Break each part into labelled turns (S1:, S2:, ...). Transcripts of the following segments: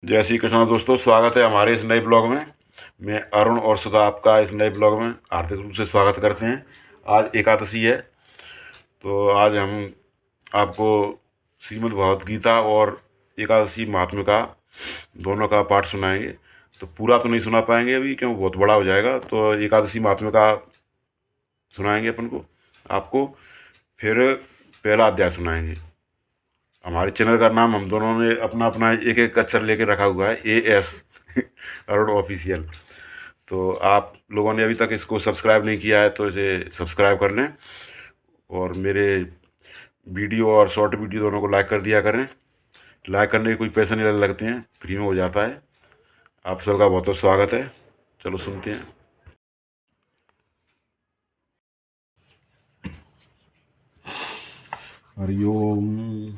S1: जय श्री कृष्ण दोस्तों, स्वागत है हमारे इस नए ब्लॉग में। मैं अरुण और सुधा आपका इस नए ब्लॉग में हार्दिक रूप से स्वागत करते हैं। आज एकादशी है, तो आज हम आपको श्रीमद् भगवत गीता और एकादशी महात्म्य का दोनों का पाठ सुनाएंगे। तो पूरा तो नहीं सुना पाएंगे अभी, क्यों बहुत बड़ा हो जाएगा। तो एकादशी महात्म्य का सुनाएंगे अपन को आपको, फिर पहला अध्याय सुनाएंगे। हमारे चैनल का नाम हम दोनों ने अपना अपना एक एक अक्षर लेके रखा हुआ है, AS अरुण ऑफिशियल। तो आप लोगों ने अभी तक इसको सब्सक्राइब नहीं किया है तो इसे सब्सक्राइब कर लें, और मेरे वीडियो और शॉर्ट वीडियो दोनों को लाइक कर दिया करें। लाइक करने के कोई पैसे नहीं लगते हैं, फ्री में हो जाता है। आप सबका बहुत बहुत स्वागत है। चलो सुनते हैं। हरिओम।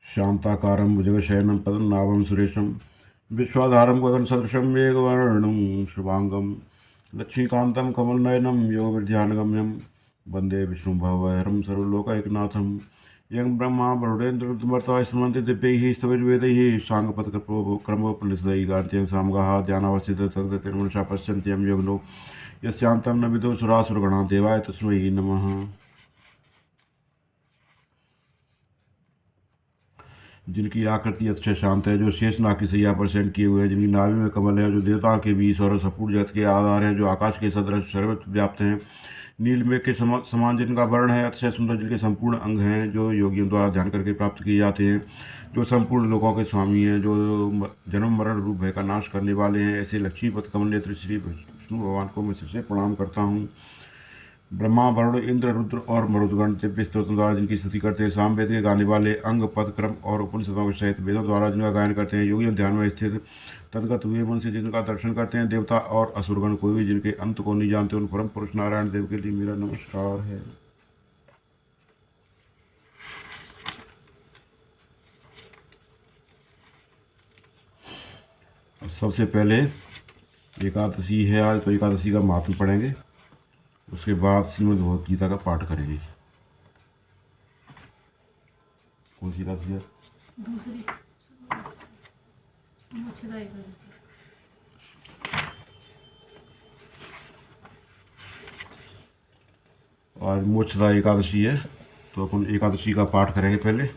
S1: शांताकारं भुजगशयनं पद्मनाभं सुरेशं विश्वाधारं गगनसदृशं मेघवर्णं शुभांगं लक्ष्मीकान्तं कमलनयनं योगविद्यानगम्यं वन्दे विष्णुभवहरं सर्वलोकैकनाथं यं ब्रह्मा वरुणेन्द्रमरुतमरुतः स्मरन्ति दिव्यैः स्तवैर्वेदैः साङ्गपदक्रमोपनिषदैः गान्त्यं सामगाः ध्यानावस्थिततद्गतिर्मनसा पश्यन्ति यं योगिनो यस्यान्तं न विदुः सुरासुरगणाः देवाय तस्मै नमः। जिनकी आकृति अक्षय शांत है, जो शेषनाग की सैया पर शयन किए हुए हैं, जिनकी नाभि में कमल है, जो देवताओं के बीच और संपूर्ण जगत के आधार हैं, जो आकाश के सदृश सर्वत्र व्याप्त हैं, नील मेघ के समान जिनका वर्ण है, अतिशय सुंदर जिनके संपूर्ण अंग हैं, जो योगियों द्वारा ध्यान करके प्राप्त किए जाते हैं, जो संपूर्ण लोगों के स्वामी हैं, जो जन्म मरण रूप भय का नाश करने वाले हैं, ऐसे लक्ष्मीपत कमल नेत्र श्री विष्णु भगवान को मैं सबसे प्रणाम करता हूँ। ब्रह्मा वरुण इंद्र रुद्र और मरुदगण दिव्य स्तोत्रों द्वारा जिनकी स्तुति करते हैं, सामवेद के गाने वाले अंग पद क्रम और उपनिषदों के सहित वेदों द्वारा जिनका गायन करते हैं, योगी ध्यान में स्थित तदगत हुए मन से जिनका दर्शन करते हैं, देवता और असुरगण कोई भी जिनके अंत को नहीं जानते, उन परम पुरुष नारायण देव के लिए मेरा नमस्कार है। सबसे पहले एकादशी है आज, तो एकादशी का महात्म्य पढ़ेंगे, उसके बाद श्रीमद् भगवत गीता का पाठ करेंगे। कौन सी एकादशी है?
S2: दूसरी मच्छर आएगा।
S1: आज मोक्षदा एकादशी है, तो अपन एकादशी का पाठ करेंगे पहले।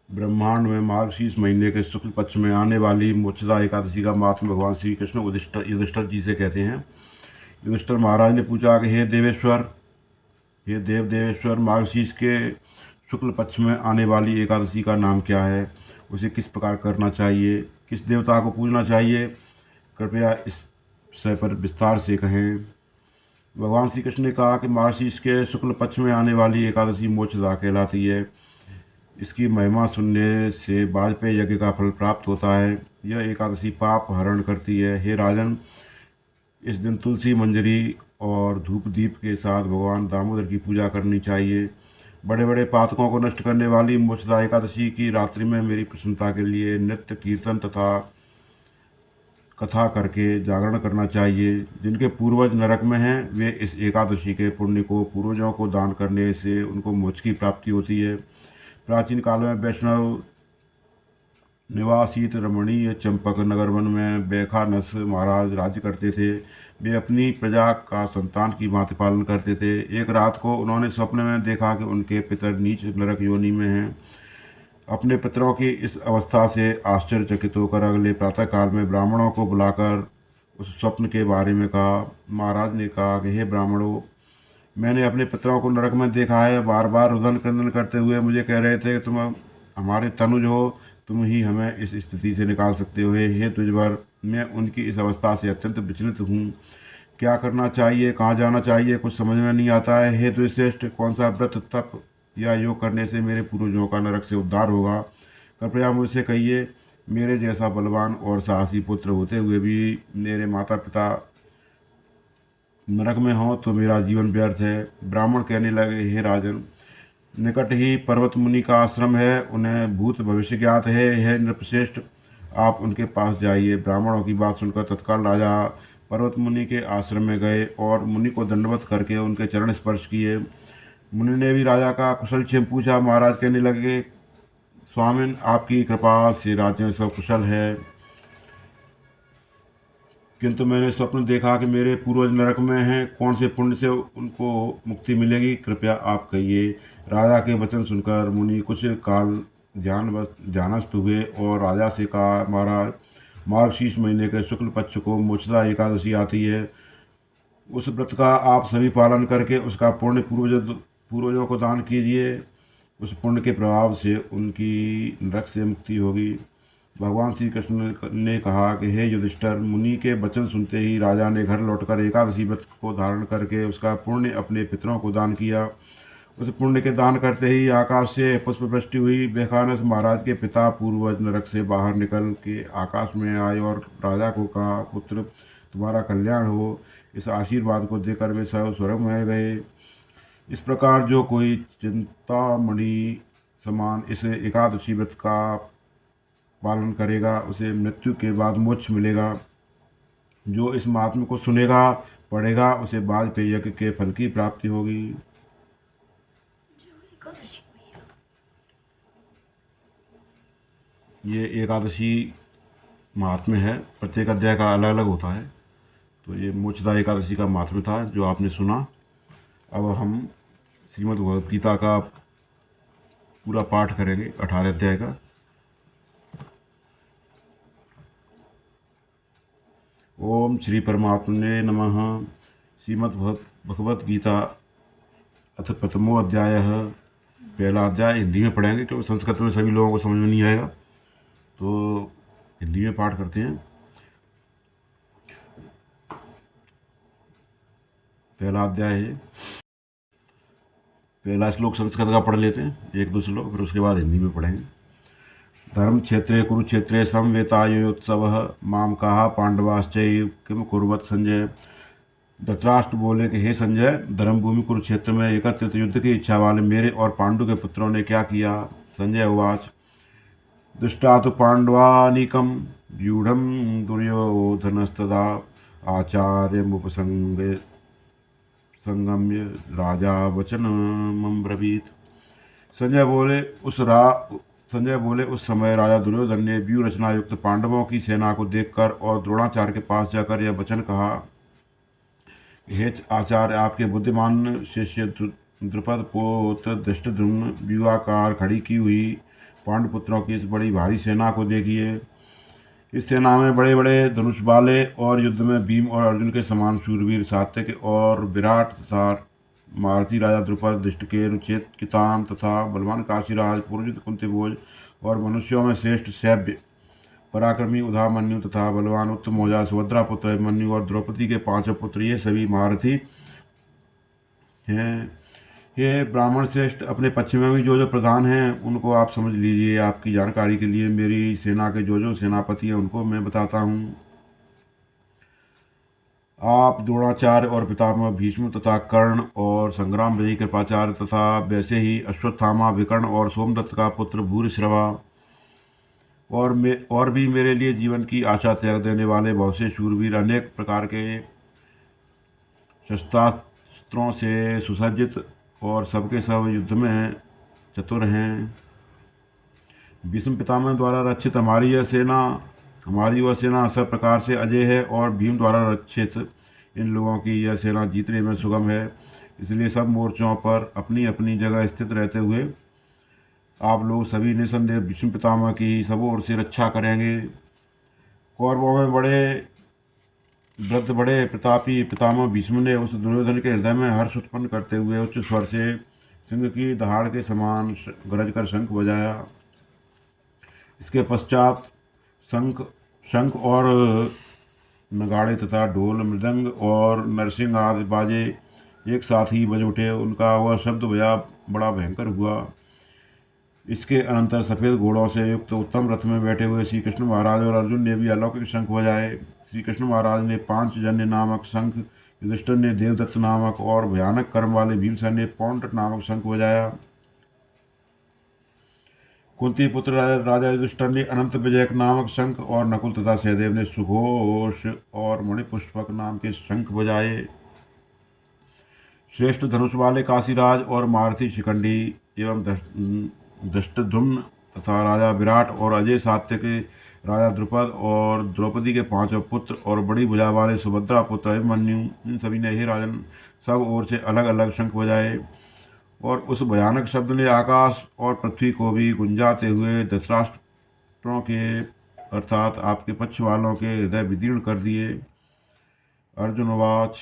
S1: ब्रह्मांड में मार्गशीर्ष महीने के शुक्ल पक्ष में आने वाली मोक्षदा एकादशी का महात्मा भगवान श्री कृष्ण युधिष्ठिर जी से कहते हैं। युधिष्ठिर महाराज ने पूछा कि हे देवेश्वर, हे देवेश्वर, मार्गशीर्ष के शुक्ल पक्ष में आने वाली एकादशी का नाम क्या है? उसे किस प्रकार करना चाहिए? किस देवता को पूजना चाहिए? कृपया इस विषय पर विस्तार से कहें। भगवान श्री कृष्ण ने कहा कि मार्गशीर्ष के शुक्ल पक्ष में आने वाली एकादशी मोक्षदा कहलाती है। इसकी महिमा सुनने से वाजपेयी यज्ञ का फल प्राप्त होता है। यह एकादशी पाप हरण करती है। हे राजन, इस दिन तुलसी मंजरी और धूप दीप के साथ भगवान दामोदर की पूजा करनी चाहिए। बड़े बड़े पातकों को नष्ट करने वाली मोक्षदा एकादशी की रात्रि में मेरी प्रसन्नता के लिए नृत्य कीर्तन तथा कथा करके जागरण करना चाहिए। जिनके पूर्वज नरक में हैं, वे इस एकादशी के पुण्य को पूर्वजों को दान करने से उनको मोक्ष की प्राप्ति होती है। प्राचीन काल में वैष्णव निवासित रमणीय चंपक नगर वन में बैखानस महाराज राज्य करते थे। वे अपनी प्रजा का संतान की भांति पालन करते थे। एक रात को उन्होंने स्वप्न में देखा कि उनके पितर नीच नरक योनि में हैं। अपने पितरों की इस अवस्था से आश्चर्यचकित होकर अगले प्रातःकाल में ब्राह्मणों को बुलाकर उस स्वप्न के बारे में कहा। महाराज ने कहा कि हे ब्राह्मणों, मैंने अपने पितरों को नरक में देखा है। बार बार रुदन क्रंदन करते हुए मुझे कह रहे थे कि तुम हमारे तनुज हो, तुम ही हमें इस स्थिति से निकाल सकते हो। हे तुझवर, मैं उनकी इस अवस्था से अत्यंत विचलित हूँ। क्या करना चाहिए, कहाँ जाना चाहिए, कुछ समझ में नहीं आता है। हे तुझश्रेष्ठ, कौन सा व्रत तप या योग करने से मेरे पूर्वजों का नरक से उद्धार होगा? कृपया मुझसे कहिए। मेरे जैसा बलवान और साहसी पुत्र होते हुए भी मेरे माता पिता नरक में हो तो मेरा जीवन व्यर्थ है। ब्राह्मण कहने लगे, हे राजन, निकट ही पर्वत मुनि का आश्रम है, उन्हें भूत भविष्य ज्ञात है। हे नृपश्रेष्ठ, आप उनके पास जाइए। ब्राह्मणों की बात सुनकर तत्काल राजा पर्वत मुनि के आश्रम में गए और मुनि को दंडवत करके उनके चरण स्पर्श किए। मुनि ने भी राजा का कुशल क्षेम पूछा। महाराज कहने लगे, स्वामिन, आपकी कृपा से राज्य में सब कुशल है, किंतु मैंने स्वप्न देखा कि मेरे पूर्वज नरक में हैं। कौन से पुण्य से उनको मुक्ति मिलेगी, कृपया आप कहिए। राजा के वचन सुनकर मुनि कुछ काल ध्यानस्थ हुए और राजा से कहा, महाराज, मार्गशीर्ष महीने के शुक्ल पक्ष को मोक्षदा एकादशी आती है। उस व्रत का आप सभी पालन करके उसका पुण्य पूर्वजों को दान कीजिए। उस पुण्य के प्रभाव से उनकी नरक से मुक्ति होगी। भगवान श्री कृष्ण ने कहा कि हे युधिष्ठिर, मुनि के वचन सुनते ही राजा ने घर लौटकर एकादशी व्रत को धारण करके उसका पुण्य अपने पितरों को दान किया। उस पुण्य के दान करते ही आकाश से पुष्प वृष्टि हुई। बेखानस महाराज के पिता पूर्वज नरक से बाहर निकल के आकाश में आए और राजा को कहा, पुत्र, तुम्हारा कल्याण हो। इस आशीर्वाद को देकर वे सब स्वर्ग में गए। इस प्रकार जो कोई चिंतामणि समान इस एकादशी व्रत का पालन करेगा उसे मृत्यु के बाद मोक्ष मिलेगा। जो इस महात्म्य को सुनेगा पढ़ेगा उसे वाजपेयी यज्ञ के फल की प्राप्ति होगी। ये एकादशी महात्म्य है, प्रत्येक अध्याय का अलग अलग होता है। तो ये मोक्षदा एकादशी का महात्म्य था जो आपने सुना। अब हम श्रीमद् भगवद गीता का पूरा पाठ करेंगे, 18 अध्याय का। ओम श्री परमात्मने नमः। श्रीमद् भगवद गीता अथ प्रथमो अध्याय। पहला अध्याय हिंदी में पढ़ेंगे क्योंकि संस्कृत में सभी लोगों को समझ में नहीं आएगा, तो हिंदी में पाठ करते हैं। पहला अध्याय है। पहला श्लोक संस्कृत का पढ़ लेते हैं, एक दो श्लोक, फिर उसके बाद हिंदी में पढ़ेंगे। धर्म क्षेत्रे कुरुक्षेत्रे समवेतायोत्सव माम कहा पांडवाश्चैव किम कुर्वत संजय। धृतराष्ट्र बोले कि हे संजय, धर्मभूमि कुरुक्षेत्र में एकत्रित युद्ध की इच्छा वाले मेरे और पांडु के पुत्रों ने क्या किया। संजय उवाच, दृष्टा तो पांडवानीकम व्यूढ़ दुर्योधनस्तदा आचार्यमुपसंग संगम्य राजा वचनमब्रवीत। संजय बोले उस समय राजा दुर्योधन ने व्यूह रचना युक्त पांडवों की सेना को देखकर और द्रोणाचार्य के पास जाकर यह वचन कहा, हे आचार्य, आपके बुद्धिमान शिष्य द्रुपद पोत्र धृष्टद्युम्न व्यूहाकार खड़ी की हुई पांडुपुत्रों की इस बड़ी भारी सेना को देखिए। इस सेना में बड़े बड़े धनुष वाले और युद्ध में भीम और अर्जुन के समान शूरवीर सात्विक और विराट तथा मारुति राजा द्रुपद, दृष्टकेतु, चेतकितान तथा बलवान काशीराज, पुरोजित कुंतीभोज और मनुष्यों में श्रेष्ठ सैव्य पराक्रमी उधामन्यु तथा बलवान उत्तमौजा सुभद्रा पुत्र अभिमन्यु और द्रौपदी के 5 पुत्र, ये सभी महारथी हैं। ये ब्राह्मण श्रेष्ठ, अपने पश्चिम में भी जो जो प्रधान हैं उनको आप समझ लीजिए। आपकी जानकारी के लिए मेरी सेना के जो जो सेनापति हैं उनको मैं बताता हूँ। आप द्रोणाचार्य और पितामह भीष्म तथा कर्ण और संग्राम विजयी कृपाचार्य तथा वैसे ही अश्वत्थामा, विकर्ण और सोमदत्त का पुत्र भूरिश्रवा और भी मेरे लिए जीवन की आशा त्याग देने वाले बहुत से शूरवीर अनेक प्रकार के शस्त्रास्त्रों से सुसज्जित और सबके सब युद्ध में चतुर हैं। भीष्म पितामह द्वारा रक्षित हमारी वह सेना सब प्रकार से अजय है और भीम द्वारा रक्षित इन लोगों की यह सेना जीतने में सुगम है। इसलिए सब मोर्चों पर अपनी अपनी जगह स्थित रहते हुए आप लोग सभी निसंदेह भीष्म पितामह की सब ओर से रक्षा करेंगे। कौरवों में बड़े प्रतापी पितामह भीष्म ने उस दुर्योधन के हृदय में हर्ष उत्पन्न करते हुए उच्च स्वर से सिंह की दहाड़ के समान गरज कर शंख बजाया। इसके पश्चात शंख और नगाड़े तथा ढोल, मृदंग और नरसिंह आदि बाजे एक साथ ही बज उठे। उनका वह शब्द बड़ा भयंकर हुआ। इसके अनंतर सफ़ेद घोड़ों से युक्त उत्तम रथ में बैठे हुए श्री कृष्ण महाराज और अर्जुन ने भी अलौकिक शंख बजाए। श्री कृष्ण महाराज ने पांचजन्य नामक शंख, युधिष्ठिर ने देवदत्त नामक और भयानक कर्म वाले भीमसेन ने पौंड्र नामक शंख बजाया। कुंती पुत्र राजा युधिष्ठिर ने अनंत विजयक नामक शंख और नकुल तथा सहदेव ने सुघोष और मणिपुष्पक नाम के शंख बजाए। श्रेष्ठ धनुष वाले काशीराज और मारुति शिखंडी एवं धृष्टद्युम्न तथा राजा विराट और अजय सात्विक राजा द्रुपद और द्रौपदी के पांचों पुत्र और बड़ी भुजा वाले सुभद्रा पुत्र अभिमन्यु, इन सभी ने हे राजन सब ओर से अलग अलग शंख बजाए। और उस भयानक शब्द ने आकाश और पृथ्वी को भी गुंजाते हुए धृतराष्ट्रों के अर्थात आपके पक्ष वालों के हृदय विदीर्ण कर दिए। अर्जुन वाच,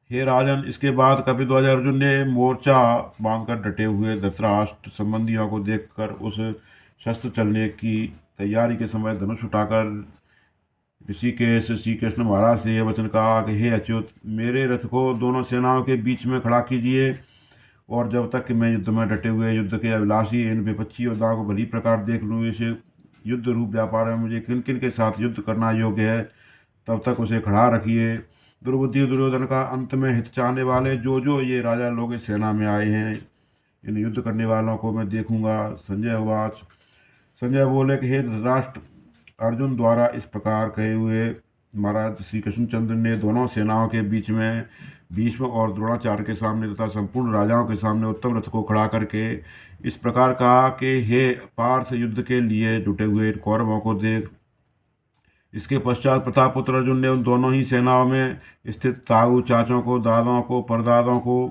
S1: हे राजन, इसके बाद कपिध्वज अर्जुन ने मोर्चा बांधकर डटे हुए धृतराष्ट्र संबंधियों को देखकर उस शस्त्र चलने की तैयारी के समय धनुष उठाकर ऋषिकेश श्री कृष्ण महाराज से यह वचन कहा कि हे अच्युत, मेरे रथ को दोनों सेनाओं के बीच में खड़ा कीजिए, और जब तक कि मैं युद्ध में डटे हुए युद्ध के अभिलाषी इन विपक्षी योद्धाओं को भली प्रकार देख लूँ, इस युद्ध रूप व्यापार में मुझे किन किन के साथ युद्ध करना योग्य है, तब तक उसे खड़ा रखिए। दुर्बुद्धि दुर्योधन का अंत में हित चाहने वाले जो जो ये राजा लोग इस सेना में आए हैं, इन युद्ध करने वालों को मैं देखूंगा। संजय उवाच, संजय बोले कि हे धृतराष्ट्र, अर्जुन द्वारा इस प्रकार कहे हुए महाराज श्री कृष्णचंद्र ने दोनों सेनाओं के बीच में भीष्म और द्रोणाचार्य के सामने तथा संपूर्ण राजाओं के सामने उत्तम रथ को खड़ा करके इस प्रकार कहा कि हे पार्थ, युद्ध के लिए जुटे हुए कौरवों को देख। इसके पश्चात प्रतापपुत्र अर्जुन ने उन दोनों ही सेनाओं में स्थित ताऊ, चाचों को, दादों को, परदादों को,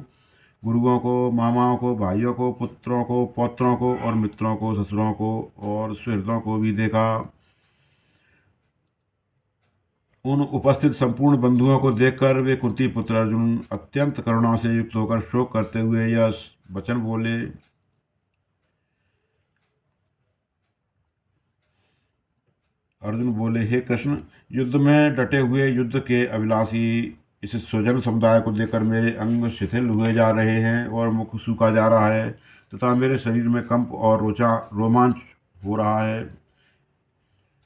S1: गुरुओं को, मामाओं को, भाइयों को, पुत्रों को, पौत्रों को और मित्रों को, ससुरों को और सुहृदों को भी देखा। उन उपस्थित संपूर्ण बंधुओं को देखकर वे कुंती पुत्र अर्जुन अत्यंत करुणा से युक्त होकर शोक करते हुए यह वचन बोले। अर्जुन बोले, हे कृष्ण, युद्ध में डटे हुए युद्ध के अभिलाषी इस स्वजन समुदाय को देखकर मेरे अंग शिथिल हुए जा रहे हैं और मुख सूखा जा रहा है तथा मेरे शरीर में कंप और रोमांच हो रहा है।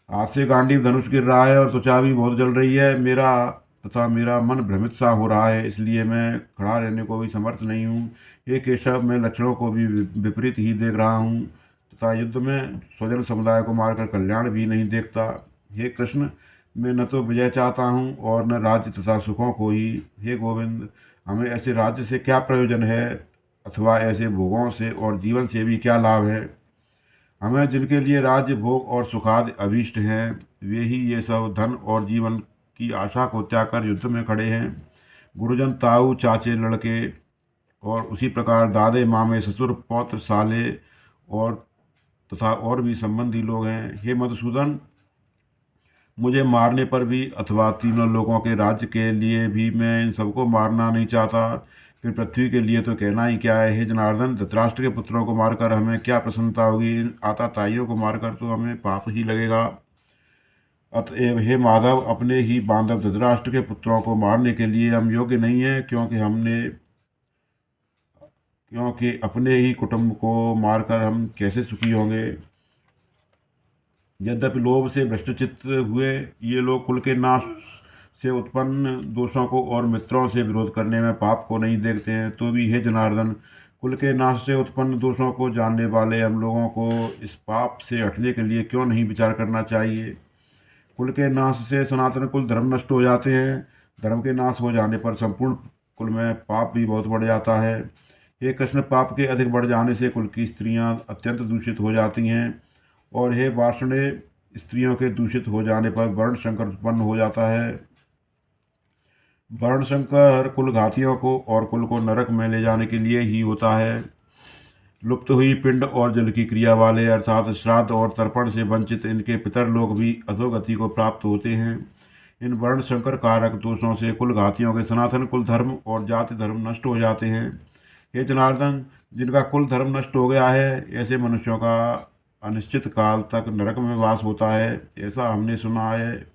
S1: हाथ से गांडीव धनुष गिर रहा है और त्वचा भी बहुत जल रही है। मेरा मन भ्रमित सा हो रहा है, इसलिए मैं खड़ा रहने को भी समर्थ नहीं हूँ। हे केशव, मैं लक्षणों को भी विपरीत ही देख रहा हूँ तथा युद्ध में स्वजन समुदाय को मारकर कल्याण भी नहीं देखता। हे कृष्ण, मैं न तो विजय चाहता हूँ और न राज्य तथा सुखों को ही। हे गोविंद, हमें ऐसे राज्य से क्या प्रयोजन है अथवा ऐसे भोगों से और जीवन से भी क्या लाभ है। हमें जिनके लिए राज्य, भोग और सुखाद अभीष्ट हैं, वे ही ये सब धन और जीवन की आशा को त्याग कर युद्ध में खड़े हैं। गुरुजन, ताऊ, चाचे, लड़के और उसी प्रकार दादे, मामे, ससुर, पौत्र, साले और तथा और भी संबंधी लोग हैं। हे मधुसूदन, मुझे मारने पर भी अथवा तीनों लोगों के राज्य के लिए भी मैं इन सबको मारना नहीं चाहता, फिर पृथ्वी के लिए तो कहना ही क्या है। हे जनार्दन, धृतराष्ट्र के पुत्रों को मारकर हमें क्या प्रसन्नता होगी, इन आताताइयों को मारकर तो हमें पाप ही लगेगा। अतएव हे माधव, अपने ही बांधव धृतराष्ट्र के पुत्रों को मारने के लिए हम योग्य नहीं हैं, क्योंकि अपने ही कुटुंब को मारकर हम कैसे सुखी होंगे। यद्यपि लोभ से भ्रष्टचित्त हुए ये लोग कुल के नाश से उत्पन्न दोषों को और मित्रों से विरोध करने में पाप को नहीं देखते हैं, तो भी हे जनार्दन, कुल के नाश से उत्पन्न दोषों को जानने वाले हम लोगों को इस पाप से हटने के लिए क्यों नहीं विचार करना चाहिए। कुल के नाश से सनातन कुल धर्म नष्ट हो जाते हैं। धर्म के नाश हो जाने पर संपूर्ण कुल में पाप भी बहुत बढ़ जाता है। हे कृष्ण, पाप के अधिक बढ़ जाने से कुल की स्त्रियां अत्यंत दूषित हो जाती हैं, और हे वार्ष्णे, स्त्रियों के दूषित हो जाने पर वर्ण संकर उत्पन्न हो जाता है। वर्ण संकर कुल घातियों को और कुल को नरक में ले जाने के लिए ही होता है। लुप्त हुई पिंड और जल की क्रिया वाले अर्थात श्राद्ध और तर्पण से वंचित इनके पितर लोग भी अधोगति को प्राप्त होते हैं। इन वर्ण संकर कारक दोषों से कुल घातियों के सनातन कुल धर्म और जाति धर्म नष्ट हो जाते हैं। हे जनार्दन, जिनका कुल धर्म नष्ट हो गया है, ऐसे मनुष्यों का अनिश्चित काल तक नरक में वास होता है, ऐसा हमने सुना है।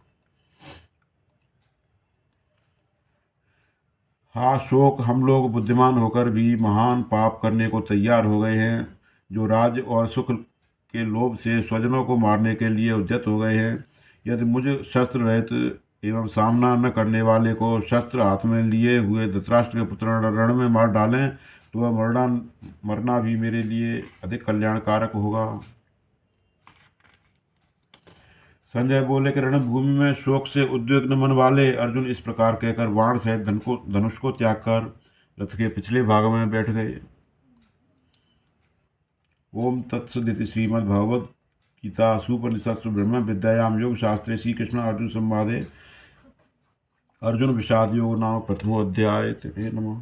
S1: हाँ शोक, हम लोग बुद्धिमान होकर भी महान पाप करने को तैयार हो गए हैं, जो राज्य और सुख के लोभ से स्वजनों को मारने के लिए उद्यत हो गए हैं। यदि मुझ शस्त्र रहित एवं सामना न करने वाले को शस्त्र हाथ में लिए हुए धृतराष्ट्र के पुत्र रण में मार डालें, तो वह मरना भी मेरे लिए अधिक कल्याणकारक होगा। संजय बोले कि रणभूमि में शोक से उद्विग्न मन वाले अर्जुन इस प्रकार कहकर बाण सहित धनुष को त्याग कर रथ के पिछले भाग में बैठ गए। ओम तत्सदिति श्रीमद्भागवत गीता सुपनिषत्सु ब्रह्म विद्यायाम योग शास्त्रे श्री कृष्ण अर्जुन संवादे अर्जुन विषाद योग नाम प्रथमोध्याय। ते नमः।